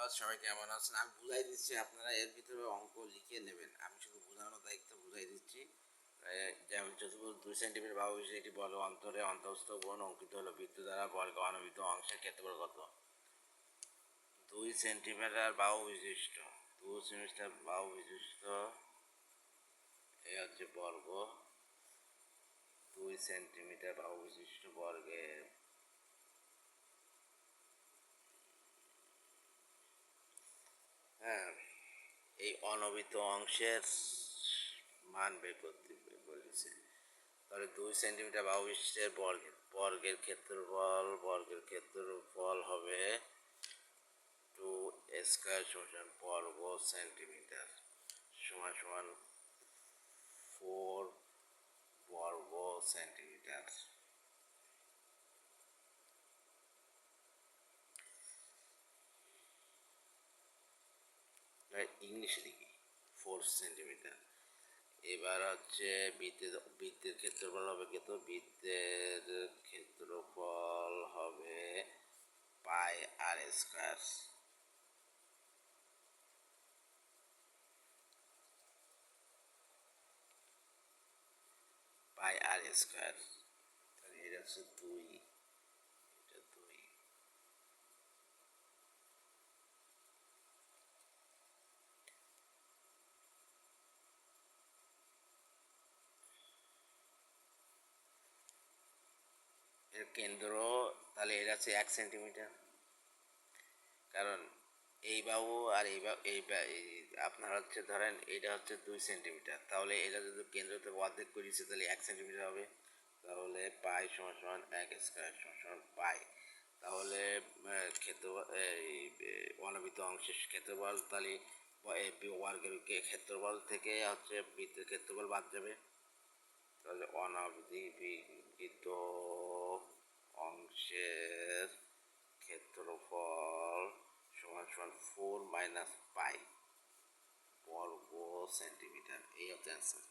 ধন্যবাদ। সবাই কেমন আছেন? আমি বুঝাই দিচ্ছি, আপনারা এর ভিতরে অঙ্ক লিখে নেবেন। আমি শুধু বোঝানোর দায়িত্ব বুঝাই দিচ্ছি। যেমন চতুর্ভুজ 2 সেন্টিমিটার বাহু বিশিষ্ট একটি বর্গ অন্তরে অন্তঃস্থ কোণ অঙ্কিত হলো। বৃত্ত দ্বারা বর্গ অনবিত অংশের ক্ষেত্রফল কত? 2 সেন্টিমিটার বাহু বিশিষ্ট 2 সেন্টিমিটার বাহু বিশিষ্ট এই হচ্ছে বর্গ। 2 সেন্টিমিটার বাহু বিশিষ্ট বর্গের এই অনবিত অংশের মান বের করতে বলেছে। তাহলে 2 সেন্টিমিটার বাহু বিশিষ্টের বর্গের ক্ষেত্রফল হবে 2 স্কয়ার সমান বর্গ সেন্টিমিটার সমান 4 বর্গ সেন্টিমিটার। ইংলিশে লিখি 4 সেন্টিমিটার। এবার হচ্ছে বৃত্তের ক্ষেত্রফল হবে কত? বৃত্তের ক্ষেত্রফল হবে পাই আর স্কয়ার। পাই আর স্কয়ার। তাহলে এটা হচ্ছে 2, এটা 2। এর কেন্দ্র তাহলে এটা হচ্ছে 1 সেন্টিমিটার, কারণ এই বাহু আর এই আপনার হচ্ছে ধরেন এইটা হচ্ছে 2 সেন্টিমিটার, তাহলে এটা যদি কেন্দ্র থেকে অর্ধেক করেছে তাহলে 1 সেন্টিমিটার হবে। তাহলে পাই সমান 1 স্কয়ার সমান পাই। তাহলে অনবিত অংশের ক্ষেত্রফল, তাহলে বর্গের ক্ষেত্রফল থেকে হচ্ছে বৃত্তের ক্ষেত্রফল বাদ যাবে। তাহলে অনবিত অংশের ক্ষেত্রফল সমান 4 মাইনাস পাই বর্গ সেন্টিমিটার। এই হচ্ছে অ্যান্সার।